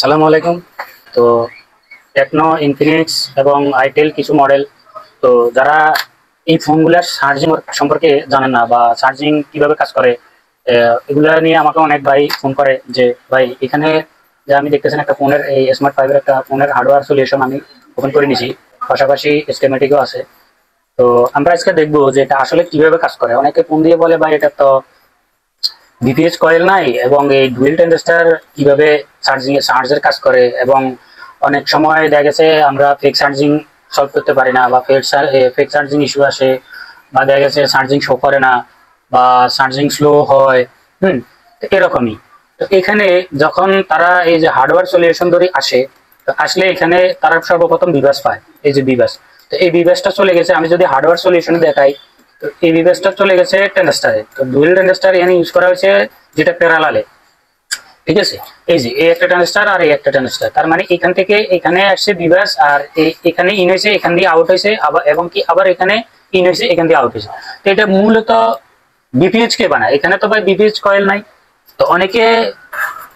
আসসালামু আলাইকুম। তো টেকনো, ইনফিনিক্স এবং আইটেল কিছু মডেল, তো যারা এই ফোনগুলোর চার্জিং সম্পর্কে জানেন না বা চার্জিং কিভাবে কাজ করে, এগুলা নিয়ে আমাকে অনেক ভাই ফোন করে যে ভাই এখানে যে আমি দেখতেছেন একটা ফোনের এই স্মার্ট ফাইভের একটা ফোনের হার্ডওয়্যার সলিউশন আমি ওপেন করে নিছি, পাশাপাশি স্কেমেটিকও আছে। তো আমরা আজকে দেখবো যে এটা আসলে কিভাবে কাজ করে। অনেকে ফোন দিয়ে বলে ভাই এটা তো বিপিএস কয়েল নাই এবং এই ডুয়েল ট্রানজিস্টর কিভাবে চার্জের কাজ করে, এবং অনেক সময় দেখা গেছে আমরা ফেক চার্জিং সলভ করতে পারি না বা ফেক চার্জিং ইস্যু আসে, বা দেখা গেছে চার্জিং শো করে না বা চার্জিং স্লো হয়। তো এরকমই। তো এখানে যখন তারা এই যে হার্ডওয়্যার সলিউশন ধরে আসে, তো আসলে এখানে তারা সর্বপ্রথম বিভাস পায়, এই যে বিভাস। তো এই বিভাসটা চলে গেছে, আমি যদি হার্ডওয়্যার সলিউশন দেখাই, তো এই ডিভাইসটা চলে গেছে ট্রানজিস্টারে। তো ডুয়াল ট্রানজিস্টার এখানে ইউজ করা হয়েছে যেটা প্যারালালে, ঠিক আছে। এই যে এই একটা ট্রানজিস্টার আর এই একটা ট্রানজিস্টার, তার মানে এখান থেকে এখানে আসছে ডিভাইস, আর এখানে ইন হয়েছে, এখান দিয়ে আউট হয়েছে, আবার এবং কি আবার এখানে ইন হয়েছে, এখান দিয়ে আউট হয়েছে। তো এটা মূলত বিপিএইচ কে বানায়। এখানে তো ভাই বিপিএইচ কয়েল নাই। তো অনেকে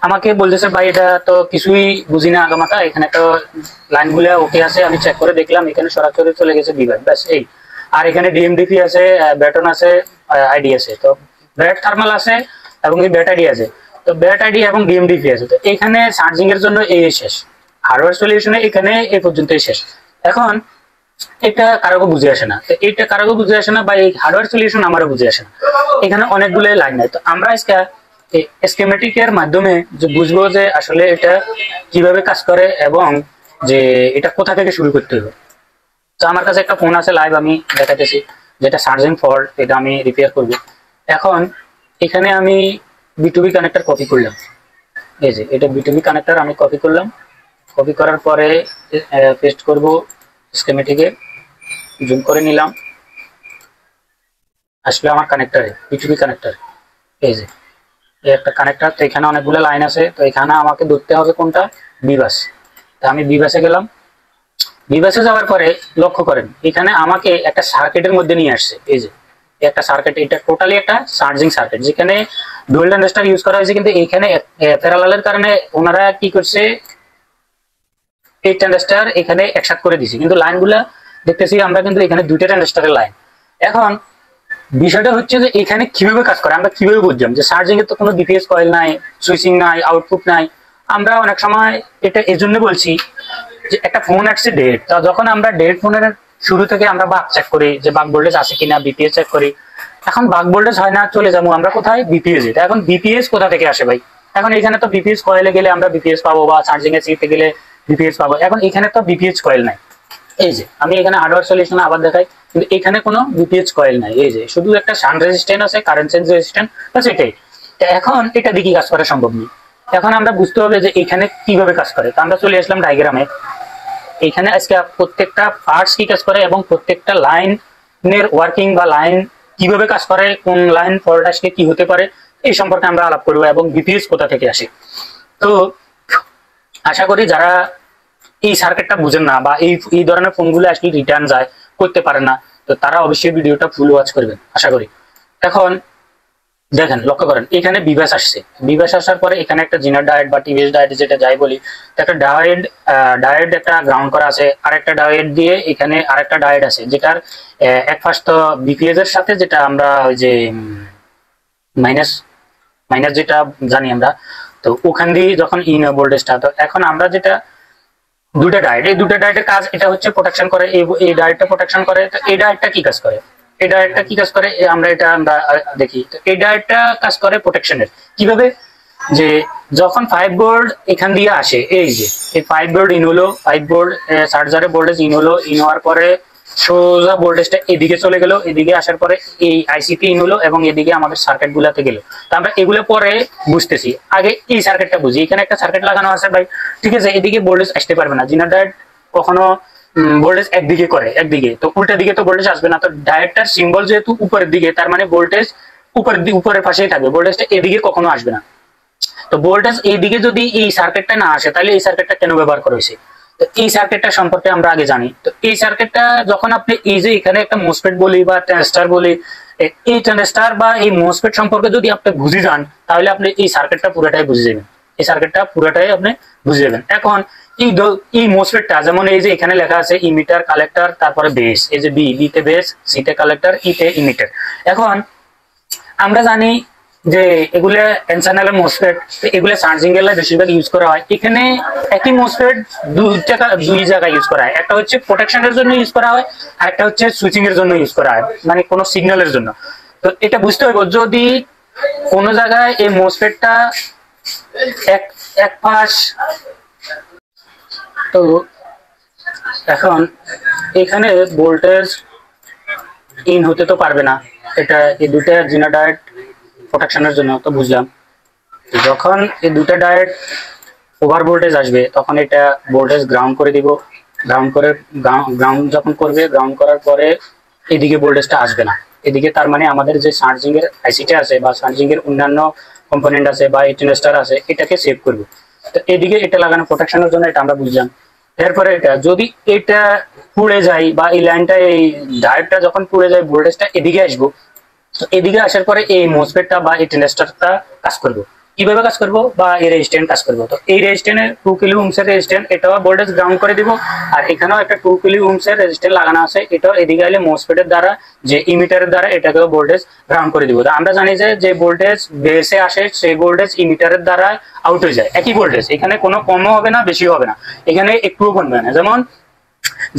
আমাকে বলতেছে ভাই এটা তো কিছুই বুঝি না আগামাথা, এখানে তো লাইনগুলো ওকে আছে, আমি চেক করে দেখলাম এখানে সরাসরি চলে গেছে বিভাগ, ব্যাস এই। আর এখানে ডিএমডিপি আছে, ব্যাটন আছে, আইডি আছে, তো ব্যাট থার্মাল আছে এবং এই ব্যাট আইডি আছে। তো ব্যাট আইডি এবং ডিএমডিপি আছে। তো এখানে চার্জিং এর জন্য এই শেষ, হার্ডওয়্যার সলিউশনে এখানে এই পর্যন্তই শেষ। এখন এটা কারো বুঝে আসে না, তো এটা কারো বুঝে আসে না বা এই হার্ডওয়্যার সলিউশন আমারও বুঝে আসে না। এখানে অনেকগুলো লাইন নাই। তো আমরা আজকে স্কেমেটিক এর মাধ্যমে যে বুঝবো যে আসলে এটা কিভাবে কাজ করে এবং যে এটা কোথা থেকে শুরু করতে হবে। তো আমার কাছে একটা ফোন আছে লাইভ, আমি দেখাতেছি, যেটা চার্জিং ফল্ট, এটা আমি রিপেয়ার করব। এখন এখানে আমি বিটুবি কানেক্টর কপি করলাম, এই যে এটা বিটুবি কানেক্টর আমি কপি করলাম। কপি করার পরে পেস্ট করব স্কেমেটিকে, জুম করে নিলাম, আসলে আমার কানেক্টরে বিটুবি কানেক্টর। এই যে এই একটা কানেক্টর, তো এখানে অনেকগুলো লাইন আছে। তো এখানে আমাকে ধরতে হবে কোনটা, বিবাস। তো আমি বিবাসে গেলাম। বিবাসে যাওয়ার পরে লক্ষ্য করেন এখানে আমাকে একটা সার্কিটের মধ্যে নিয়ে আসছে। এই যে একটা সার্কিট, এটা টোটালি একটা চার্জিং সার্কিট, যেখানে ডুয়াল ট্রানজিস্টর ইউজ করা হয়েছে, কিন্তু এখানে প্যারালালের কারণে ওনারা কি করছে, এই ট্রানজিস্টর এখানে একসাথে করে দিছে, কিন্তু লাইনগুলা দেখতেছি আমরা কিন্তু এখানে দুইটা ট্রানজিস্টরের লাইন। এখন বিষয়টা হচ্ছে যে এখানে কিভাবে কাজ করে, আমরা কিভাবে বুঝলাম যে চার্জিং এর তো কোনো বিপিএস কয়েল নাই, সুইচিং নাই, আউটপুট নাই। আমরা অনেক সময় এটা এই জন্য বলছি যে একটা ফোন আসছে ডেড, তা যখন আমরা ডেড ফোনের শুরু থেকে আমরা বাক চেক করি যে বাক ভোল্টেজ আছে কিনা, বিপিএস চেক করি। এখন বাক ভোল্টেজ হয় না, চলে যাবো আমরা কোথায়, বিপিএস। এটা এখন বিপিএস কোথা থেকে আসে ভাই? এখন এখানে তো বিপিএস কয়েলে গেলে আমরা বিপিএস পাবো, বা চার্জিং এর সিটে গেলে বিপিএস পাবো। এখন এখানে তো বিপিএস কয়েল নাই। এই যে আমি এখানে হার্ডওয়্যার সলিউশন আবার দেখাই, কিন্তু এখানে কোনো বিপিএইচ কয়েল নাই। এই যে শুধু একটা শান্ট রেজিস্ট্যান্স আছে, কারেন্ট চেঞ্জ রেজিস্ট্যান্স, বাস এটাই। এখন এটা দিয়ে কি কাজ করা সম্ভব নেই। এখন আমরা বুঝতে হবে যে এখানে কিভাবে কাজ করে। তো আমরা চলে আসলাম ডায়াগ্রামে। এখানে আজকে প্রত্যেকটা পার্টস কি কাজ করে এবং প্রত্যেকটা লাইনের ওয়ার্কিং বা লাইন কিভাবে কাজ করে, কোন লাইন ফল্ট আসলে কি হতে পারে, এই সম্পর্কে আমরা আলাপ করবো, এবং বিপিএস কোথা থেকে আসে। তো আশা করি যারা এই সার্কিটটা বুঝেন না বা এই ধরনের ফোনগুলো আসলে রিটার্ন যায়, করতে পারে না, তো তারা অবশ্যই ভিডিওটা ফুল ওয়াচ করবেন আশা করি। এখন দেখেন, লক্ষ্য করেন এখানে বিভাস আসছে। বিভাস আসার পরে এখানে একটা জিনার ডায়োড বা টিভিএস ডায়োড যেটা যাই বলি, একটা ডায়োড একটা গ্রাউন্ড করা আছে, আরেকটা ডায়োড দিয়ে এখানে আরেকটা ডায়োড আছে, যেটার এক পাশ তো বিপিএস এর সাথে, যেটা আমরা ওই যে মাইনাস মাইনাস যেটা জানি আমরা, তো ওখান দিয়ে যখন ইন ভোল্টেজটা। তো এখন আমরা যেটা দুটা ডায়োড, এই দুটা ডায়োডের কাজ এটা হচ্ছে প্রোটেকশন করে, এই ডায়োডটা প্রোটেকশন করে। তো এই ডায়োডটা কি কাজ করে, এই ডায়োডটা কি কাজ করে, আমরা দেখি। তো এই ডায়োডটা কাজ করে প্রোটেকশনের। কিভাবে, যে যখন 5 ভোল্ট এখান দিয়ে আসে, এই যে এই 5 ভোল্ট ইন হলো, 5 ভোল্ট চার্জারের ভোল্টেজ ইন হলো, ইন হওয়ার পরে সোজা ভোল্টেজটা এদিকে চলে গেল, এদিকে আসার পরে এই আইসিতে ইন হলো এবং এদিকে আমাদের সার্কিট গুলাতে গেল। তো আমরা এগুলো পরে বুঝতেছি, আগে এই সার্কিটটা বুঝি। এখানে একটা সার্কিট লাগানো আছে ভাই, ঠিক আছে, এদিকে ভোল্টেজ আসতে পারবে না। জিনার ডায়োড কখনো ভোল্টেজ একদিকে করে, একদিকে, তো উল্টা দিকে তো ভোল্টেজ আসবে না। তো ডায়োডটার সিম্বল যেহেতু উপরের দিকে, তার মানে ভোল্টেজ উপরের পাশেই থাকবে, ভোল্টেজটা এদিকে কখনো আসবে না। তো ভোল্টেজ এইদিকে যদি এই সার্কিটটা না আসে, তাহলে এই সার্কিটটা কেন ব্যবহার করা হয়েছে? তো এই সার্কিটটা সম্পর্কে আমরা আগে জানি। তো এই সার্কিটটা যখন আপনি এই যে এখানে একটা মোসফেট বলি বা ট্রানজিস্টর বলি, এই ট্রানজিস্টর বা এই মোসফেট সম্পর্কে যদি আপনি বুঝে যান, তাহলে আপনি এই সার্কিটটা পুরোটাই বুঝে যাবেন। এই সার্কিটটা পুরোটাই আপনি বুঝে যাবেন। এখন এই মোসফেটটা যেমন এই যে এখানে লেখা আছে ইমিটার কালেক্টর তারপরে বেস, এই যে বি তে বেস, সি তে কালেক্টর, ই তে ইমিটার। এখন আমরা জানি যে এগুলো এন চ্যানেলের মোসফেট, এগুলো চার্জিং এর বেশিরভাগ ইউজ করা হয়। এখানে একই মোসফেট দুই জায়গায় ইউজ করা হয়, একটা হচ্ছে প্রোটেকশনের জন্য ইউজ করা হয় আর একটা হচ্ছে সুইচিং এর জন্য ইউজ করা হয়, মানে কোনো সিগন্যালের জন্য। তো এটা বুঝতে হবে যদি কোনো জায়গায় এই মোসফেটটা এক পাশ, তো এখন এখানে ভোল্টেজ ইন হতে তো পারবে না, এটা এই দুটা জিনা ডায়োড প্রোটেকশনের জন্য। তো বুঝলাম যখন এই দুটা ডায়োড ওভার ভোল্টেজ আসবে তখন এটা ভোল্টেজ গ্রাউন্ড করে দিব, গ্রাউন্ড যখন করবে, গ্রাউন্ড করার পরে এদিকে ভোল্টেজটা আসবে না এদিকে। তার মানে আমাদের যে চার্জিং এর আইসিটা আছে বা চার্জিং এর অন্যান্য কম্পোনেন্ট আছে বা টেস্টার আছে এটাকে সেভ করবে। তো এদিকে এটা লাগানো প্রোটেকশনের জন্য, এটা আমরা বুঝলাম। এরপরে এটা যদি এটা পুড়ে যায় বা এই লাইনটা, এই ডায়োডটা যখন পুড়ে যায় ভোল্টেজটা এদিকে আসবো, তো এদিকে আসার পরে এই মোসফেটটা বা এই টেস্টারটা কাজ করবো। কিভাবে কাজ করবো বা এই রেজিস্ট্যান্ট কাজ করবো। তো এই রেজিস্ট্যান্টের 2 কিলো ওহমস এর রেজিস্ট্যান্ট, এটাও ভোল্টেজ গ্রাউন্ড করে দিব। আর এখানেও একটা 2 কিলো ওহমস এর রেজিস্ট্যান্ট লাগানো আছে, এটাও এদিকে আইলে মোসফেটের দ্বারা যে ইমিটারের দ্বারা এটাকেও ভোল্টেজ গ্রাউন্ড করে দিব। তো আমরা জানি যে ভোল্টেজ বেসে আসে সেই ভোল্টেজ ইমিটারের দ্বারা আউট হয়ে যায়, একই ভোল্টেজ, এখানে কোনো কমও হবে না বেশিও হবে না, এখানে একটুও কমবে না। যেমন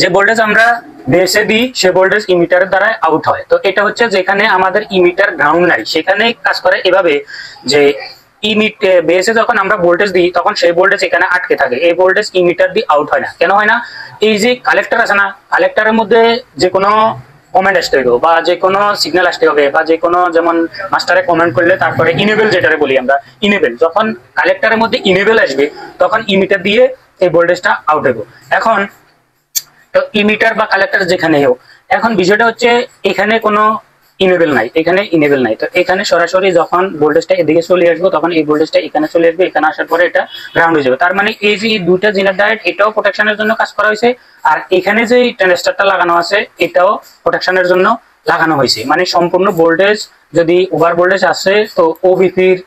যে ভোল্টেজ আমরা বেসে দিই সে ভোল্টেজ ইমিটারের দ্বারা আউট হয়। তো এটা হচ্ছে যেখানে আমাদের ইমিটার গ্রাউন্ড নাই সেখানে কাজ করে এভাবে যে বেসে যখন আমরা ভোল্টেজ দিই তখন সেই ভোল্টেজ এখানে আটকে থাকে, এই ভোল্টেজ ইমিটার দিয়ে আউট হয় না। কেন হয় না? এই যে কালেক্টর আছে না, কালেক্টরের মধ্যে যে কোনো কমেন্ট আসতে হবে বা যে কোনো সিগন্যাল আসতে হবে বা যে কোনো, যেমন মাস্টারে কমেন্ট করলে তারপরে ইনেবল যেটারে বলি আমরা, ইনেবল যখন কালেক্টরের মধ্যে ইনেবল আসবে তখন ইমিটার দিয়ে এই ভোল্টেজটা আউট হবে। এখন তো ইমিটার বা কালেক্টর যেখানে হোক, এখন বিষয়টা হচ্ছে এখানে কোনো ইনেবল নাই, এখানে ইনেবল নাই। তো এখানে সরাসরি যখন ভোল্টেজটা এদিকে চলে আসবে তখন এই ভোল্টেজটা এখানে চলে আসবে, এখানে আসার পরে এটা গ্রাউন্ড হয়ে যাবে। তার মানে এই যে দুইটা জিনার ডায়োড এটাও প্রোটেকশনের জন্য কাজ করা হয়েছে, আর এখানে যে ট্রানজিস্টরটা লাগানো আছে এটাও প্রোটেকশনের জন্য লাগানো হয়েছে। মানে সম্পূর্ণ ভোল্টেজ যদি ওভার ভোল্টেজ আসে তো ওবিপির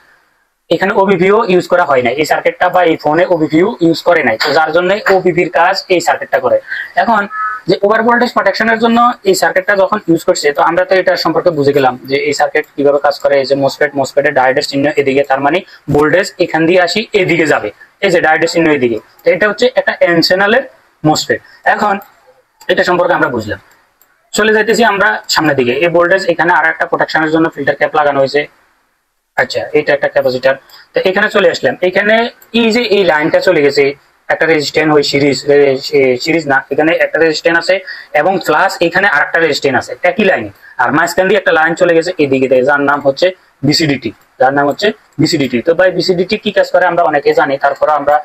এখানে ওবিপিও ইউজ করা হয় না, এই সার্কিটটা বা এই ফোনে ওবিপিও ইউজ করে নাই, তো যার জন্য ওবিপির কাজ এই সার্কিটটা করে। এখন যে ওভার ভোল্টেজ প্রোটেকশনের জন্য এই সার্কিটটা যখন ইউজ করছে, তো আমরা তো এটা সম্পর্কে বুঝে গেলাম যে এই সার্কিট কিভাবে কাজ করে। এই যে মোসফেটের ডায়োডের চিহ্ন এদিকে, তার মানে ভোল্টেজ এখান দিয়ে আসি এদিকে যাবে, এই যে ডায়োডের চিহ্ন এদিকে। তো এটা হচ্ছে একটা এন চ্যানেলের মোসফেট। এখন এটা সম্পর্কে আমরা বুঝলাম। চলে যাইতেছি আমরা সামনের দিকে। এই ভোল্টেজ এখানে আর একটা প্রোটেকশনের জন্য ফিল্টার ক্যাপ লাগানো হয়েছে। আচ্ছা, এটা একটা ক্যাপাসিটর। তো এখানে চলে আসলাম, এখানে এই যে এই লাইনটা চলে গেছে, একটা রেজিস্ট্যান্স হয় সিরিজ না, এখানে একটা রেজিস্ট্যান্স আছে এবং প্লাস এখানে আরেকটা রেজিস্ট্যান্স আছে একই লাইনে। আর মাঝখান দিয়ে একটা লাইন চলে গেছে এদিকে, যার নাম হচ্ছে বিসিডিটি। তো ভাই বিসিডিটি কি কাজ করে আমরা অনেকে জানি, তারপর আমরা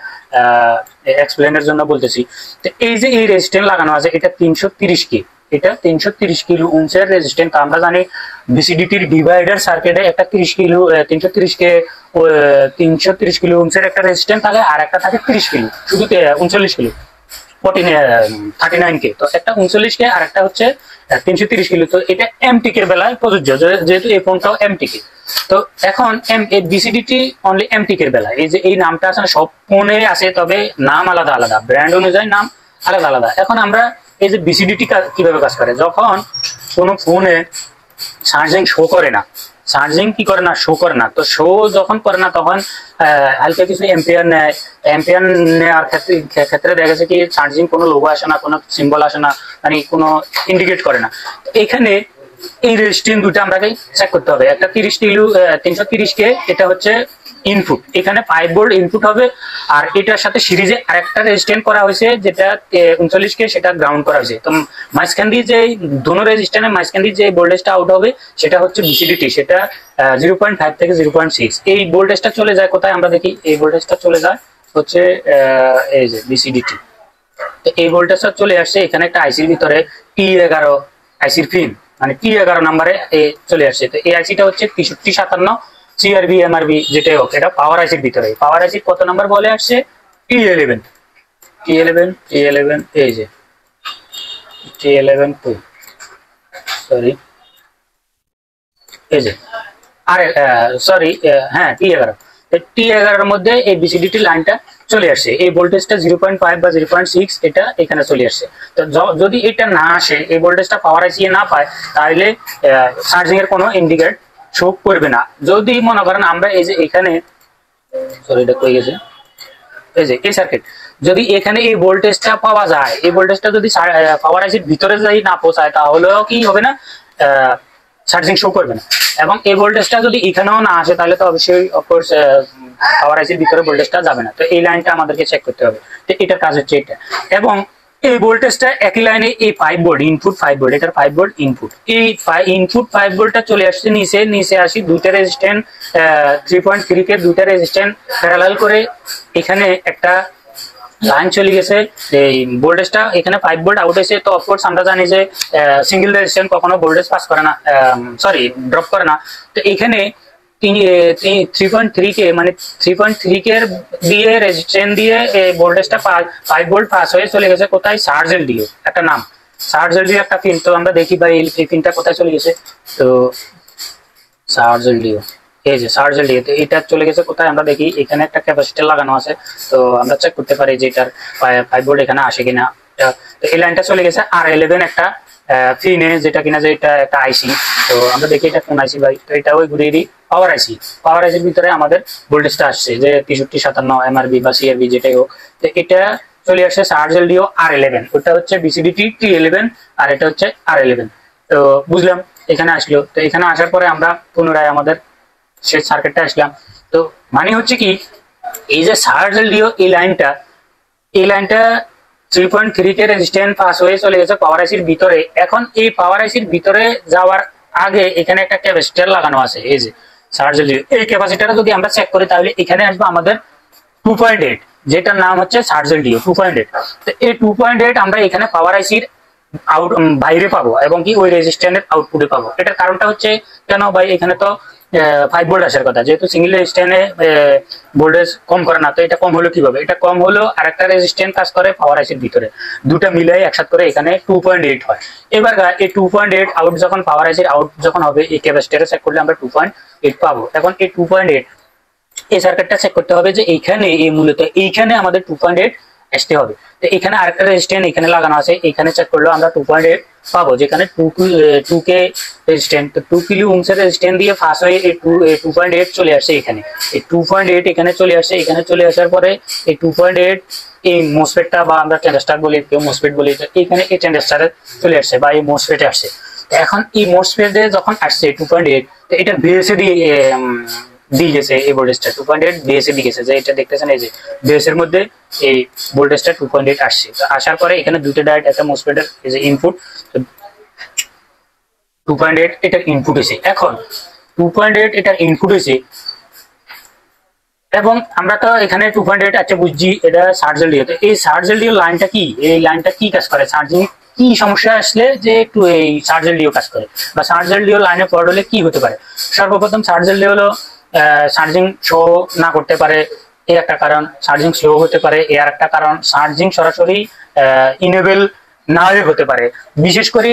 এক্সপ্লেনের জন্য বলতেছি। তো এই যে এই রেজিস্ট্যান্স লাগানো আছে এটা 330 কে, এটা 330 কিলো ওহমস এর রেজিস্ট্যান্স। আমরা জানি বিসিডিটির ডিভাইডার সার্কিটে একটা 330 কিলো ওহমস এর একটা রেজিস্ট্যান্স থাকে আর একটা থাকে 30 কিলো, শুধু 39 কিলো 39 কে। তো একটা 39 কে আর একটা হচ্ছে 330 কিলো। তো এটা এমটি কে বেলায় প্রযোজ্য, যেহেতু এই ফোনটাও এমটি কে। তো এখন বিসিডিটি অনলি এমটি কে বেলায়, এই যে এই নামটা আছে সব ফোনে আছে, তবে নাম আলাদা আলাদা, ব্র্যান্ড অনুযায়ী নাম আলাদা আলাদা। এখন আমরা এই যে বিসিডিটি কিভাবে কাজ করে, যখন কোনো ফোনে চার্জিং শো করে না, চার্জিং কি করে না, শো করে না, তো শো যখন করে না তখন হালকা কিছু এম্পিয়ার নেয়। এম্পিয়ার নেওয়ার ক্ষেত্রে দেখা গেছে কি চার্জিং কোনো লোগো আসে না, কোনো সিম্বল আসে না, মানে কোনো ইন্ডিকেট করে না। এখানে এই রেজিস্ট্যান্স দুটো আমাকে চেক করতে হবে। একটা 330 কে, এটা হচ্ছে ইনপুট, এখানে 5 ভোল্ট ইনপুট হবে। আর এটার সাথে সিরিজে আরেকটা রেজিস্ট্যান্স করা হয়েছে যেটা 39 কে, সেটা গ্রাউন্ড করা হয়েছে। তো মাঝখান দিয়ে যে দোনো রেজিস্ট্যান্সের মাঝখান দিয়ে যে ভোল্টেজটা আউট হবে সেটা হচ্ছে বিসিডিটি, সেটা 0.5 থেকে 0.6। এই ভোল্টেজটা চলে যায় কোথায় আমরা দেখি, এই ভোল্টেজটা চলে যায় হচ্ছে এই যে বিসিডিটি। তো এই ভোল্টেজটা চলে আসছে এখানে একটা আইসির ভিতরে, T11 আইসির পিন, মানে T11 নাম্বারে চলে আসছে। তো এই আইসিটা হচ্ছে 6357 সিআরবি এমআরবি যেটাই হোক, এটা পাওয়ার আইসির ভিতরে। পাওয়ার আইসির কত নাম্বার বলে আসছে, T11 এই যে T11 সরি এই যে, আরে সরি হ্যাঁ T11। T11 এর মধ্যে এই বিসিডিটি লাইনটা চলে আসছে, এই ভোল্টেজটা 0.5 বা 0.6 এটা এখানে চলে আসছে। তো যদি এটা না আসে, এই ভোল্টেজটা পাওয়ার আইসি না পায়, তাহলে চার্জিং এর কোনো ইন্ডিকেট শো করবে না। যদি মনে করেন আমরা এই যে এখানে, সরি এটা কই গেছে, এই যে এই সার্কিট, যদি এখানে এই ভোল্টেজটা পাওয়া যায়, এই ভোল্টেজটা যদি পাওয়ার আইসির ভিতরে যদি না পৌঁছায়, তাহলেও কি হবে না, চার্জিং শো করবে না। এবং এই ভোল্টেজটা যদি এখানেও না আসে, তাহলে তো অবশ্যই অফকোর্স পাওয়ার আইসির ভিতরে ভোল্টেজটা যাবে না। তো এই লাইনটা আমাদেরকে চেক করতে হবে। তো এটার কাজ হচ্ছে এটা। এবং এই ভোল্টেজটা একই লাইনে এই 5 ভোল্ট ইনপুট, 5 ভোল্ট, এটার 5 ভোল্ট ইনপুট, এই ইনপুট 5 ভোল্টটা চলে আসছে নিচে আসি দুইটা রেজিস্ট্যান্স 3.3 কে দুইটা রেজিস্ট্যান্স প্যারালাল করে এখানে একটা লাইন চলে গেছে। এই ভোল্টেজটা এখানে 5 ভোল্ট আউট হয়েছে। তো অফকোর্স আমরা জানি যে সিঙ্গেল রেজিস্ট্যান্স কখনো ভোল্টেজ পাস করে না, সরি ড্রপ করে না। তো এখানে 3.3 কে মানে 3.3 কে দিয়ে রেজিস্ট্যান্স দিয়ে ভোল্টেজটা 5 ভোল্ট পাস হয়ে চলে গেছে কোথায়, চার্জ এলডিও একটা নাম, চার্জ এলডিও একটা পিন। তো আমরা দেখি ভাই এই পিনটা কোথায় চলে গেছে। তো চার্জ এলডিও, এই যে চার্জ এলডিও, তো এটা চলে গেছে কোথায়, আমরা দেখি এখানে একটা ক্যাপাসিটর লাগানো আছে। তো আমরা চেক করতে পারি যে এটার 5 ভোল্ট এখানে আসে কিনা। তো এই লাইনটা চলে গেছে R11 একটা পিনে, যেটা কিনা যে এটা একটা আইসি। তো আমরা দেখি এটা কোন আইসি ভাই। তো এটা ওই ঘুরিয়ে পাওয়ার আইসি, পাওয়ার আইসির ভিতরে আমাদের ভোল্টেজটা আসছে যে 6357 এমআরবি বা সিআরবি যেটাই হোক। তো এটা চলে আসছে চার্জ এলডিও R11, ওটা হচ্ছে বিসিডিটি T11 আর এটা হচ্ছে R11। তো বুঝলাম, এখানে আসলো। তো এখানে আসার পরে আমরা পুনরায় আমাদের সেই সার্কিটটা আসলাম। তো মানে হচ্ছে কি, এই যে চার্জ এলডিও এই লাইনটা 3.3 কে রেজিস্ট্যান্স পাস হয়ে চলে গেছে পাওয়ার আইসির ভিতরে। এখন এই পাওয়ার আইসির ভিতরে যাওয়ার আগে এখানে একটা ক্যাপাসিটর লাগানো আছে, এই যে চার্জ এলডিও। এই ক্যাপাসিটরটা যদি আমরা চেক করি, তাহলে এখানে আসবে আমাদের 2.8, যেটার নাম হচ্ছে চার্জ এলডিও 2.8। তো এই 2.8 আমরা এখানে পাওয়ার আইসির বাইরে পাবো এবং কি ওই রেজিস্ট্যান্সের আউটপুটে পাবো। এটার কারণটা হচ্ছে, কেন ভাই এখানে তো 5 ভোল্ট আসার কথা, যেহেতু সিঙ্গেল রেজিস্ট্যান্সে ভোল্টেজ কম করে না। তো এটা কম হলো কিভাবে, এটা কম হলো আরেকটা রেজিস্ট্যান্স কাজ করে পাওয়ার আইসির ভিতরে, দুটো মিলাই একসাথে করে এখানে 2.8 হয়। এবার এই 2.8 আউট যখন পাওয়ার আইসির আউট যখন হবে, এই ক্যাপাসিটরে চেক করলে আমরা 2.8 পাবো। এখন এই 2.8 এই সার্কিটটা চেক করতে হবে যে এইখানে এই মূলত এইখানে আমাদের 2.8 আসতে হবে। তো এখানে আরেকটা রেজিস্ট্যান্স এখানে লাগানো আছে, এখানে চেক করলেও আমরা 2.8 পাবো, যেখানে 2 কে রেজিস্ট্যান্স, তো 2 কিলো ওহমস এর রেজিস্ট্যান্স দিয়ে ফাঁস হয়ে এই 2.8 চলে আসছে এখানে। এই 2.8 এখানে চলে আসছে, এখানে চলে আসার পরে এই 2.8 এই মোসফেটটা বা আমরা ট্রানজিস্টর বলি, কেউ মোসফেট বলি, এখানে এই ট্রানজিস্টরে চলে আসছে বা এই মোসফেটে আসছে। এখন এই মোসফেটে যখন আসছে 2.8, তো এটা বেসে দিয়ে গেছে এই ভোল্টেজটা 2.8 বেসে দিয়ে গেছে, যে এটা দেখতেছেন এই যে বেসের মধ্যে এই ভোল্টেজটা 2.8 আসছে। তো আসার পরে এখানে দুটো ডায়োড, একটা মোসফেটের এই যে ইনপুট 2.8 এটার ইনপুট হয়েছে। এখন 2.8 এটার ইনপুট হয়েছে এবং আমরা তো এখানে 2.8 আচ্ছা বুঝছি এটা চার্জ এলডিও। তো এই চার্জ এলডিও লাইনটা কি, এই লাইনটা কি কাজ করে, চার্জিং কি সমস্যা আসলে যে একটু এই চার্জ এলডিও কাজ করে বা চার্জ এলডিও লাইনে ফল্ট হলে কি হতে পারে। সর্বপ্রথম চার্জ এলডিও হলো চার্জিং শো না করতে পারে, এর একটা কারণ। চার্জিং স্লো হতে পারে, এর একটা কারণ। চার্জিং সরাসরি ইনেবল না হতে পারে। বিশেষ করে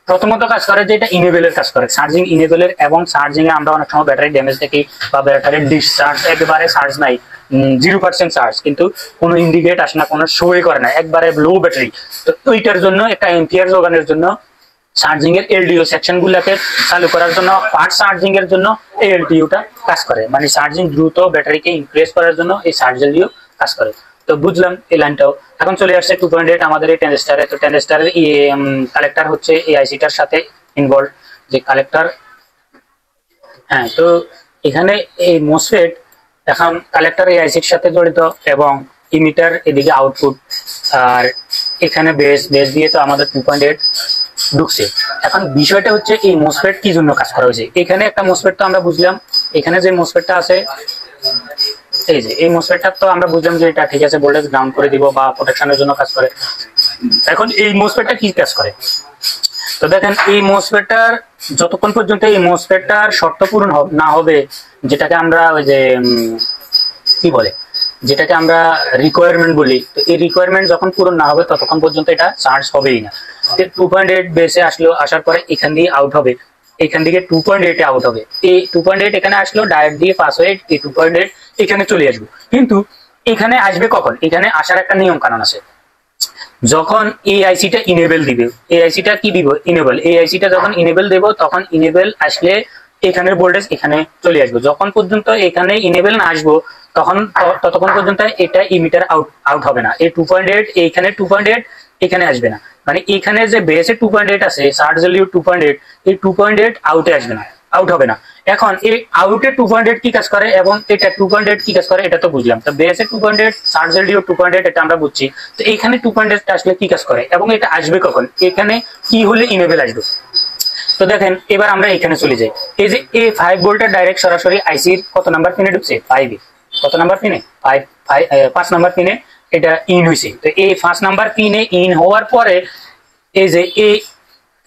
প্রথমত কাজ করে যে এটা ইনেবলের কাজ করে, চার্জিং ইনেবলের। এবং চার্জিং এ আমরা অনেক সময় ব্যাটারি ড্যামেজ দেখি বা ব্যাটারির ডিসচার্জ, একেবারে চার্জ নাই, 0% চার্জ, কিন্তু কোনো ইন্ডিকেট আসে না, কোনো শোই করে না, একবারে লো ব্যাটারি। তো ওইটার জন্য একটা এম্পিয়ার যোগানোর জন্য চার্জিং এর এলডিও সেকশন গুলাকে চালু করার জন্য, ফাস্ট চার্জিং এর জন্য এই এলডিওটা কাজ করে, মানে চার্জিং দ্রুত ব্যাটারিকে ইনক্রিজ করার জন্য এই চার্জ এলডিও কাজ করে। তো বুঝলাম এই লাইনটাও। এখন চলে আসছে 2.8 আমাদের এই ট্রানজিস্টরে। তো ট্রানজিস্টরের কালেক্টর হচ্ছে এই আইসিটার সাথে ইনভলভ, যে কালেক্টর। হ্যাঁ, তো এখানে এই মোসফেট এখন কালেক্টর এই আইসির সাথে জড়িত এবং ইমিটার এদিকে আউটপুট, আর এখানে বেস দিয়ে তো আমাদের 2.8 ঢুকছে। এখন বিষয়টা হচ্ছে এই মোসফেট কি জন্য কাজ করা হয়েছে। এখানে একটা মোসফেট তো আমরা বুঝলাম, এখানে যে মোসফেটটা আছে এই যে এই মোসফেটটা তো আমরা বুঝলাম যে এটা ঠিক আছে ভোল্টেজ গ্রাউন্ড করে দিব বা প্রোটেকশনের জন্য কাজ করে। এখন এই মোসফেটটা কি কাজ করে, তো দেখেন এই মোসফেটটার যতক্ষণ পর্যন্ত এই মোসফেটটার শর্ত পূরণ না হবে, যেটাকে আমরা ওই যে কি বলে, যেটাকে আমরা রিকোয়ারমেন্ট বলি, তো এই রিকোয়ারমেন্ট যখন পূরণ না হবে ততক্ষণ পর্যন্ত এটা চার্জ হবেই না। 2.8 বেসে আসার পরে এখান দিয়ে আউট হবে, এখান থেকে 2.8 আউট হবে, এই 2.8 এখানে আসলো, ডায়োড দিয়ে পাস হয়ে এই 2.8 এখানে চলে আসবে। কিন্তু এখানে আসবে কখন, এখানে আসার একটা নিয়ম কানুন আছে। যখন এই আইসিটা ইনেবল দিবে, এই আইসিটা কি দিব, ইনেবল, এই আইসিটা যখন ইনেবল দেব তখন ইনেবল আসলে এখানের ভোল্টেজ এখানে চলে আসবে। যখন পর্যন্ত এখানে ইনেবল না আসবো তখন ততক্ষণ পর্যন্ত এটা ইমিটার আউট হবে না। এই 2.8 এইখানে 2.8 এখানে আসবে না, মানে এখানে যে বেসে 2.8 আছে সার্জ ভ্যালু 2.8, এই 2.8 আউটে আসবে না, আউট হবে না। এখন এই আউটে 2.8 কি কাজ করে এবং এটা 2.8 কি কাজ করে এটা তো বুঝলাম। তো বেসে 2.8 সার্জ ভ্যালু 2.8 এটা আমরা বুঝছি। তো এইখানে 2.8 আসলে কি কাজ করে এবং এটা আসবে কখন, এখানে কি হলে ইনেবল আসবে। তো দেখেন এবার আমরা এখানে চলে যাই। এই যে এই 5 ভোল্টের ডাইরেক্ট সরাসরি আইসির কত নাম্বার পিনে ঢুকছে, 5 এ। কত নাম্বার পিনে, 5 নাম্বার পিনে এটা ইন হয়েছে। তো এই 5 নাম্বার পিনে ইন হওয়ার পরে এই যে এই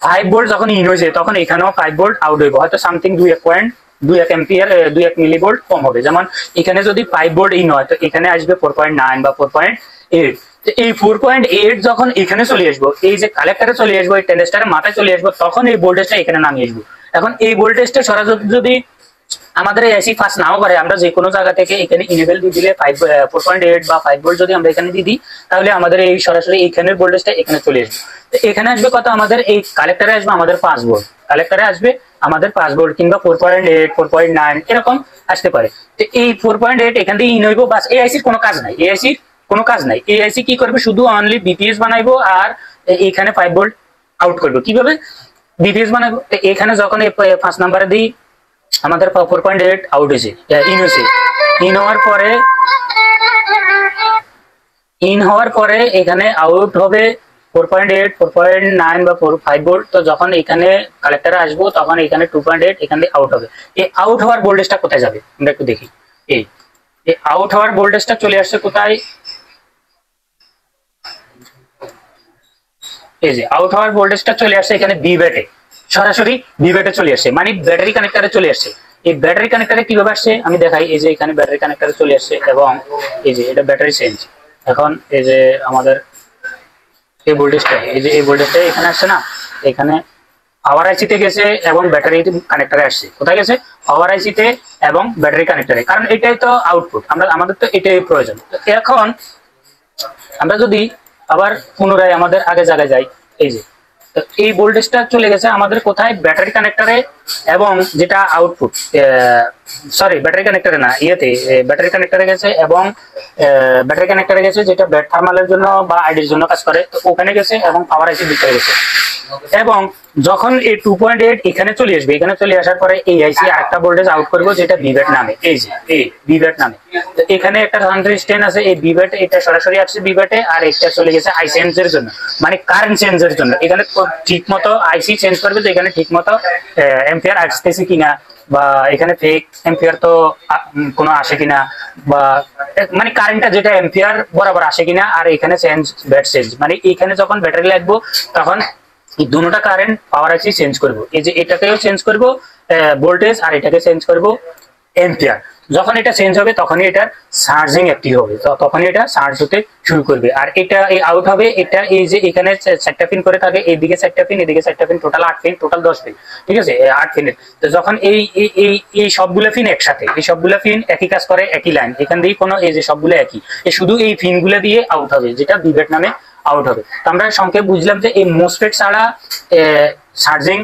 5 ভোল্ট যখন ইন হয়েছে তখন এখানেও 5 ভোল্ট আউট হইব, হয়তো সামথিং 2 এম্পিয়ার 2 মিলি ভোল্ট কম হবে। যেমন এখানে যদি 5 ভোল্ট ইন হয় তো এখানে আসবে 4.9 বা 4.8। এই 4.8 যখন এখানে চলে আসবো, এই যে কালেক্টরে চলে আসবো, এই টেন্ডেস্টারের মাথায় চলে আসবো, তখন এই ভোল্টেজটা এখানে নামিয়ে আসবো। এখন এই ভোল্টেজটা সরাসরি যদি আমাদের এসি ফাস্ট নাও করে, আমরা যে কোনো জায়গা থেকে এখানে ইনেবল দিয়ে দিলে 4.8 বা 5 ভোল্ট যদি আমরা এখানে দিয়ে দিই তাহলে আমাদের এই সরাসরি এইখানের ভোল্টেজটা এখানে চলে আসবে। তো এখানে আসবে কত, আমাদের এই কালেক্টরে আসবে আমাদের 5 ভোল্ট, কালেক্টরে আসবে আমাদের 5 ভোল্ট কিংবা 4.8 4.9 এরকম আসতে পারে। তো এই 4.8 এখান থেকে ইন হইব, বাস। এই আইসির কোনো কাজ নাই, এই আইসির কোনো কাজ নাই। এই আইসি কি করবে, শুধু অনলি বিপিএস বানাইবো আর এখানে 5 ভোল্ট আউট করবো। কিভাবে বিপিএস বানাবো, এখানে যখন 5 নাম্বারে দিই আমাদের 4.8 আউট হয়েছে, ইন হয়েছে। ইন হওয়ার পরে এখানে আউট হবে 4.8 4.9 বা 5 ভোল্ট। তো যখন এখানে কালেক্টরে আসবো তখন এখানে 2.8 এখানে আউট হবে। এই আউট হওয়ার ভোল্টেজটা কোথায় যাবে আমরা একটু দেখি। এই আউট হওয়ার ভোল্টেজটা চলে আসছে কোথায়, এই যে আউট হওয়ার ভোল্টেজটা চলে আসছে এখানে বি ব্যাটে, সরাসরি বি ব্যাটে চলে আসছে, মানে ব্যাটারি কানেক্টরে চলে আসছে। এই ব্যাটারি কানেক্টরে কিভাবে আসছে আমি দেখাই। এই যে এখানে ব্যাটারি কানেক্টরে চলে আসছে এবং এই যে এটা ব্যাটারি চেঞ্জ। এখন এই যে আমাদের এই ভোল্টেজটা, এই যে এই ভোল্টেজটা এখানে আসছে না, এখানে পাওয়ার আইসিতে গেছে এবং ব্যাটারি কানেক্টরে আসছে। কোথায় গেছে, পাওয়ার আইসিতে এবং ব্যাটারি কানেক্টরে, কারণ এটাই তো আউটপুট, আমাদের তো এটাই প্রয়োজন। তো এখন আমরা যদি আবার পুনরায় আমাদের আগে জায়গায় যাই, এই যে তো এই ভোল্টেজটা চলে গেছে আমাদের কোথায়, ব্যাটারি কানেক্টরে এবং যেটা আউটপুট, সরি ব্যাটারি কানেক্টরে না, ব্যাটারি কানেক্টরে গেছে এবং ব্যাটারি কানেক্টরে গেছে যেটা ব্যাট থার্মালের জন্য বা আইডির জন্য কাজ করে, তো ওখানে গেছে এবং পাওয়ার আইসির ভিতরে গেছে। এবং যখন এই 2.8 এখানে চলে আসবে, এখানে চলে আসার পরে এই আইসি আরেকটা ভোল্টেজ আউট করবো যেটা ভিভ্যাট নামে, এই যে এই ভিভ্যাট নামে। তো এখানে একটা ট্রানজিস্টর আছে, এই ভিভ্যাট এটা সরাসরি আসছে ভিভ্যাটে, আর এটা চলে গেছে আই চেঞ্জের জন্য, মানে কারেন্ট চেঞ্জের জন্য। এখানে ঠিক মতো আইসি চেঞ্জ করবে, তো এখানে ঠিক মতো এম্পিয়ার আসতেছে কিনা বা এখানে ফেক এম্পিয়ার তো কোনো আসে কিনা, বা মানে কারেন্টটা যেটা এম্পিয়ার বরাবর আসে কিনা, আর এখানে চেঞ্জ ব্যাট চেঞ্জ, মানে এখানে যখন ব্যাটারি লাগবো তখন এই দুটোটা কারেন্ট পাওয়ার আইসি চেঞ্জ করব। এই যে এটাকেও চেঞ্জ করব ভোল্টেজ, আর এটাকে চেঞ্জ করব এম্পিয়ার। যখন এটা চেঞ্জ হবে তখনই এটা চার্জিং অ্যাক্টিভ হবে, তখনই এটা চার্জ হতে শুরু করবে। আর এটা এই আউট হবে, এটা এই যে এখানে 4টা পিন করে থাকে, এইদিকে 4টা পিন, এদিকে 4টা pin, total 8 pin, total 10 pin, ঠিক আছে, 8 পিনের। তো যখন এই এই এই সবগুলো পিন একসাথে, এই সবগুলো পিন একই কাজ করে, একই লাইন, এখান দিয়ে কোনো এই যে সবগুলো একই, শুধু এই পিনগুলো দিয়ে আউট হবে যেটা ভিভ্যাট নামে আউট হবে। তো আমরা সংক্ষেপ বুঝলাম যে এই মোসফেট ছাড়া চার্জিং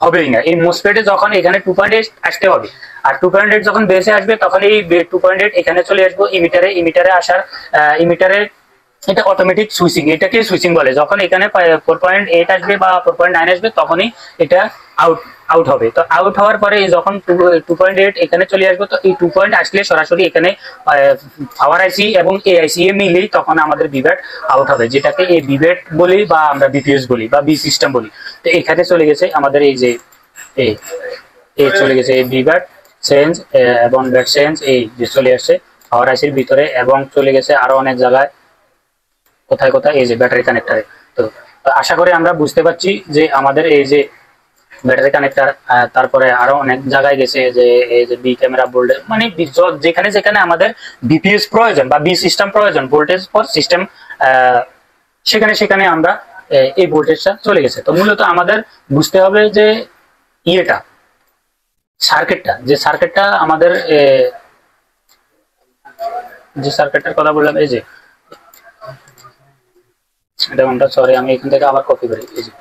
হবেই না। এই মোসফেটে যখন এখানে 2.8 আসতে হবে, আর 2.8 যখন বেসে আসবে তখন এই 2.8 এখানে চলে আসবো ইমিটারে আসার ইমিটারে এটা অটোমেটিক সুইচিং, এটাকে সুইচিং বলে। যখন এখানে 4.8 আসবে বা 4.9 আসবে তখনই এটা আউট হবে। তো আউট হওয়ার পরে যখন 2.8 এখানে চলে আসবে, তো এই 2 পয়েন্ট আসলে সরাসরি এখানে পাওয়ার আইসি এবং এআইসি এ মিলেই তখন আমাদের ভিভ্যাট আউট হবে, যেটাকে এই ভিভ্যাট বলি বা আমরা বিপিএস বলি বা বি সিস্টেম বলি। তো এখানে চলে গেছে আমাদের এই যে এই চলে গেছে এই ভিভ্যাট চেঞ্জ এবং ব্যাট চেঞ্জ, এই যে চলে আসছে পাওয়ার আইসির ভিতরে এবং চলে গেছে আরো অনেক জায়গায়, কোথায় কোথায়, এই যে ব্যাটারি কানেক্টরে। তো আশা করি আমরা বুঝতে পারছি যে আমাদের এই যে ব্যাটারি কানেক্টর, তারপরে আরো অনেক জায়গায় গেছে যে এই যে বি ক্যামেরা বোল্ডে, মানে যেখানে যেখানে আমাদের বিপিএস প্রয়োজন বা বি সিস্টেম প্রয়োজন, ভোল্টেজ ফর সিস্টেম, সেখানে সেখানে আমরা এই ভোল্টেজটা চলে গেছে। তো মূলত আমাদের বুঝতে হবে যে ইয়েটা সার্কিটটা, যে সার্কিটটা আমাদের যে সার্কিটটার কথা বললাম, এই যে এটা কোনটা, সরি আমি এখান থেকে আবার কপি করি, এই যে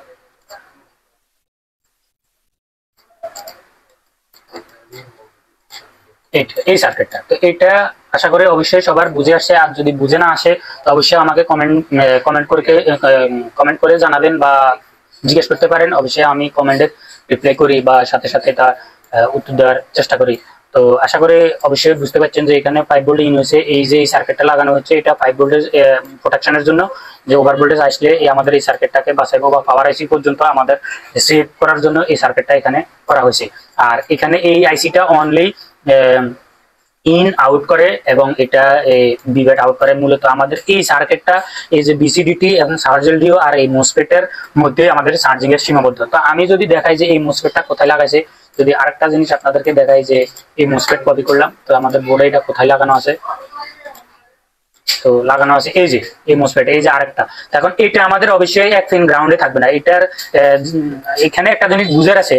এই সার্কিটটা। তো এটা আশা করি অবশ্যই সবার বুঝে আসে, আর যদি বুঝে না আসে তো অবশ্যই আমাকে কমেন্ট করে জানাবেন বা জিজ্ঞেস করতে পারেন, অবশ্যই আমি কমেন্টে রিপ্লাই করি বা সাথে সাথে এটা উত্তর দেওয়ার চেষ্টা করি। তো আশা করি অবশ্যই বুঝতে পারছেন যে এখানে 5 ভোল্ট ইন হয়েছে, এই যে এই সার্কিটটা লাগানো হচ্ছে এটা 5 ভোল্টেজ প্রোটেকশনের জন্য, যে ওভার ভোল্টেজ আসলে এই আমাদের এই সার্কিটটাকে বাঁচাইবো বা পাওয়ার আইসি পর্যন্ত আমাদের সেভ করার জন্য এই সার্কিটটা এখানে করা হয়েছে। আর এখানে এই আইসিটা অনলি ইন আউট করে এবং এটা বিভেট আউট করে। মূলত আমাদের এই সার্কিটটা এই যে বিসিডিটি এবং সার্জেলডিও আর এই মোসফেটের মধ্যে আমাদের চার্জিং এর সীমাবদ্ধ। তো আমি যদি দেখাই যে এই মোসফেটটা কোথায় লাগাইছে, যদি আরেকটা জিনিস আপনাদেরকে দেখাই যে এই মোসফেট কপি করলাম, তো আমাদের বোর্ডে এটা কোথায় লাগানো আছে, তো লাগানো আছে এই যে এই মোসফেট, এই যে আরেকটা। এখন এটা আমাদের অবশ্যই এক পিন গ্রাউন্ডে থাকবে না, এটার এখানে একটা জিনিস বুঝার আছে,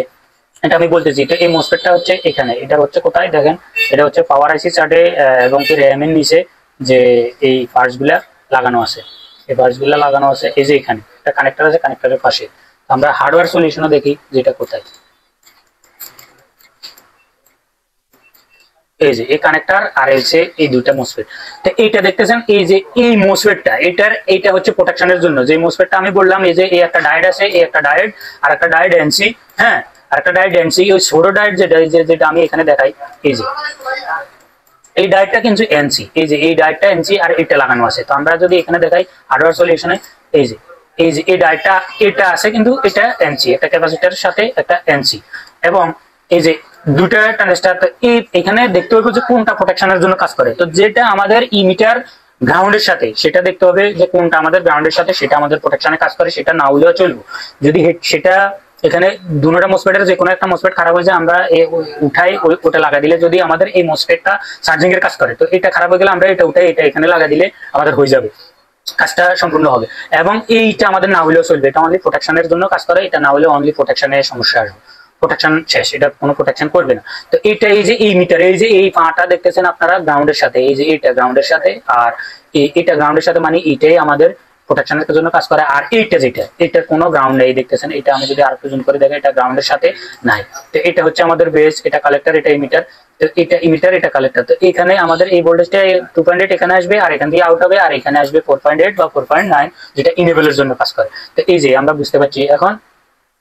এটা আমি বলতেছি। তো এই মোসফেটটা হচ্ছে এখানে, এটা হচ্ছে কোথায় দেখেন, এটা হচ্ছে পাওয়ার আইসি চার্টে এবং কি র্যাম এর নিচে যে এই পার্টস গুলা লাগানো আছে, এই পার্টস গুলা লাগানো আছে এই যে এখানে একটা কানেক্টর আছে, কানেক্টরের পাশে। আমরা হার্ডওয়্যার সলিউশনও দেখি যেটা কোথায়, এই যে এই কানেক্টর আর হচ্ছে এই দুইটা মোসফেট। তো এইটা দেখতেছেন এই যে এই মোসফেটটা, এইটা হচ্ছে প্রোটেকশনের জন্য যে মোসফেটটা আমি বললাম, এই যে এই একটা ডায়োড আছে, এই একটা ডায়োড আর একটা ডায়োড এনসি, হ্যাঁ আর একটা ডায়োড এনসি, ওই ছোট ডায়োড যেটা আমি এখানে দেখাই, এই যে এই ডায়োডটা কিন্তু এনসি, এই যে এই ডায়োডটা এনসি আর এটা লাগানো আছে। তো আমরা যদি এখানে দেখাই হার্ডওয়্যার সলিউশনে, এই যে এই ডায়োডটা এটা আছে কিন্তু এটা এনসি, একটা ক্যাপাসিটরের সাথে একটা এনসি, এবং এই যে দুটা ট্রানজিস্টর। তো এখানে দেখতে হবে যে কোনটা প্রোটেকশনের জন্য কাজ করে। তো যেটা আমাদের ইমিটার গ্রাউন্ডের সাথে সেটা দেখতে হবে যে কোনটা আমাদের গ্রাউন্ডের সাথে সেটা আমাদের প্রোটেকশনে কাজ করে, সেটা না হলেও চলবে। যদি সেটা এখানে দুটোটা মোসফেটের যে কোনো একটা মোসফেট খারাপ হয়ে যায়, আমরা উঠাই ওটা লাগা দিলে যদি আমাদের এই মোসফেটটা চার্জিং এর কাজ করে, তো এটা খারাপ হয়ে গেলে আমরা এটা উঠাই এটা এখানে লাগা দিলে আমাদের হয়ে যাবে, কাজটা সম্পূর্ণ হবে। এবং এইটা আমাদের না হলেও চলবে, এটা অনলি প্রোটেকশনের জন্য কাজ করে, এটা না হলে অনলি প্রোটেকশনের সমস্যা আসবে, প্রোটেকশন শেষ, এটা কোনো প্রোটেকশন করবে না। তো এটা এই যে এই মিটার, এই যে এই পাটা দেখতেছেন আপনারা গ্রাউন্ডের সাথে, এই যে এটা গ্রাউন্ডের সাথে আর এটা গ্রাউন্ডের সাথে, মানে এটাই আমাদের প্রোটেকশনের জন্য কাজ করে। আর এইটা যেটা, এটার কোনো গ্রাউন্ড নেই দেখতেছেন, এটা আমি যদি আরেকটু জুম করে দেখেন, এটা গ্রাউন্ডের সাথে নাই। তো এটা হচ্ছে আমাদের বেস, এটা কালেক্টর, এটা ইমিটার, তো এটা ইমিটার এটা কালেক্টর। তো এখানে আমাদের এই ভোল্টেজটা 2.8 এখানে আসবে আর এখান দিয়ে আউট হবে, আর এখানে আসবে 4.8 বা 4.9 যেটা ইনেবলের জন্য কাজ করে। তো এই যে আমরা বুঝতে পারছি। এখন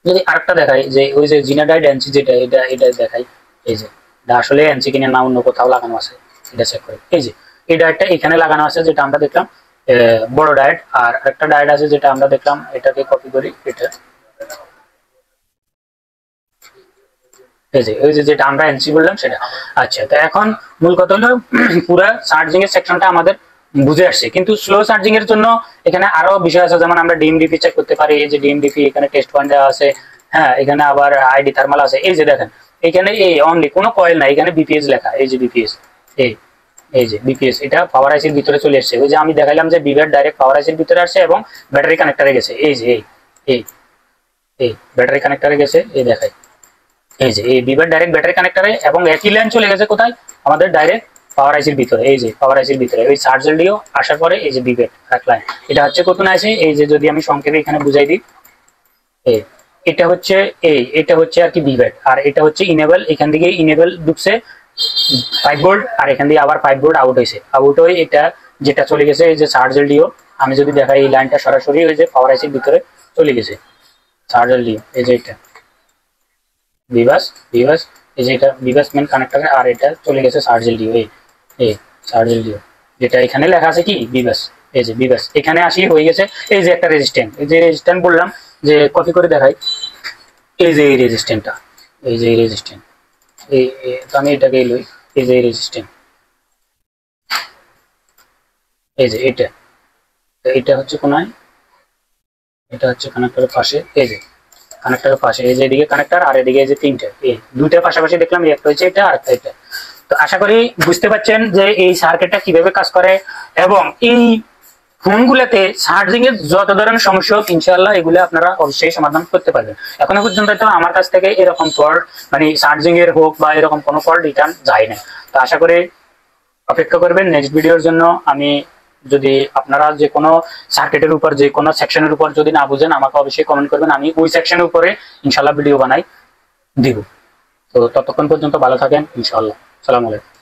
যদি আরেকটা দেখাই যে ওই যে জিনাডাইড এনসি যেটা, এটা দেখাই, এই যে এটা আসলে এনসি কিনে না অন্য কোথাও লাগানো আছে, এটা চেক করে। এই যে এই ডায়োডটা এখানে লাগানো আছে যেটা আমরা দেখলাম বড় ডায়োড, আর একটা ডায়োড আছে যেটা আমরা দেখলাম, এটাকে কপি করি, এটা এই যে ওই যে যেটা আমরা এনসি বললাম সেটা। আচ্ছা, তো এখন মূল কথা হলো পুরা চার্জিং এর সেকশনটা আমাদের বুঝে আসছে, কিন্তু স্লো চার্জিং এর জন্য এখানে আরো বিষয় আছে, যেমন আমরা ডিএমডিপি চেক করতে পারি, এই যে ডিএমডিপি এখানে টেস্ট পয়েন্ট দেওয়া আছে, হ্যাঁ এখানে আবার আইডি থার্মাল আছে। এই যে দেখেন এখানে এই অনলি কোনো কয়েল নাই, এখানে বিপিএস লেখা, এই যে বিপিএস, এই যে বিপিএস এটা পাওয়ার আইসির ভিতরে চলে আসছে। ওই যে আমি দেখাইলাম যে বিভেট ডাইরেক্ট পাওয়ার আইসির ভিতরে আসছে এবং ব্যাটারি কানেক্টরে গেছে, এই যে এই ব্যাটারি কানেক্টরে গেছে, এই দেখাই এই যে এই বিভেট ডাইরেক্ট ব্যাটারি কানেক্টরে, এবং একই লাইন চলে গেছে কোথায় আমাদের ডাইরেক্ট পাওয়ার আইসির ভিতরে, এই যে পাওয়ার আইসির ভিতরে ওই চার্জারটিও আসার পরে এই যে বিভেট এক লাইন, এটা হচ্ছে কোন আইসি, এই যে যদি আমি সংক্ষেপে এখানে বুঝাই দিই, এটা হচ্ছে আর কি বিভেট, আর এটা হচ্ছে ইনেবল, এখান থেকে ইনেবল ঢুকছে 5 ভোল্ট আর এখান দিয়ে আবার 5 ভোল্ট আউট হয়েছে, আউট হয়ে এটা যেটা চলে গেছে এই যে চার্জারটিও, আমি যদি দেখাই এই লাইনটা সরাসরি ওই যে পাওয়ার আইসির ভিতরে চলে গেছে চার্জারটিও, এই যে এটা বিভাস এই যে এটা বিভাস মেন কানেক্টর, আর এটা চলে গেছে চার্জেলডিও, এই চার্জেলডিও যেটা এখানে লেখা আছে কি বিভাস, এই যে বিভাস এখানে আসি হয়ে গেছে। এই যে একটা রেজিস্ট্যান্ট, এই যে রেজিস্ট্যান্ট বললাম যে কপি করে দেখাই, এই যে এই রেজিস্ট্যান্টটা, এই যে এই রেজিস্ট্যান্ট, তো আমি এটাকে লই, এই যে এই রেজিস্ট্যান্ট, এই যে এটা হচ্ছে কোনায়, এটা হচ্ছে কানেক্টরের পাশে, এই যে কানেক্টরের পাশে, এই যে এদিকে কানেক্টর আর এদিকে এই যে তিনটে, এই দুইটা পাশাপাশি দেখলাম, একটা হচ্ছে এটা আর একটা এটা। তো আশা করি বুঝতে পারছেন যে এই সার্কিটটা কিভাবে কাজ করে, এবং এই ফোনগুলোতে চার্জিং এর যত ধরনের সমস্যা হোক ইনশাআল্লাহ এগুলো আপনারা অবশ্যই সমাধান করতে পারবেন। এখনো পর্যন্ত তো আমার কাছ থেকে এরকম ফল্ট মানে চার্জিং এর হোক বা এরকম কোনো ফল্ট রিটার্ন যায় না। তো আশা করি অপেক্ষা করবেন নেক্সট ভিডিওর জন্য। আমি যদি আপনারা যে কোনো সার্কিটের উপর যে কোনো সেকশনের উপর যদি না বুঝেন আমাকে অবশ্যই কমেন্ট করবেন, আমি ওই সেকশনের উপরে ইনশাআল্লাহ ভিডিও বানাই দিব। তো ততক্ষণ পর্যন্ত ভালো থাকেন ইনশাআল্লাহ। আসসালামু আলাইকুম।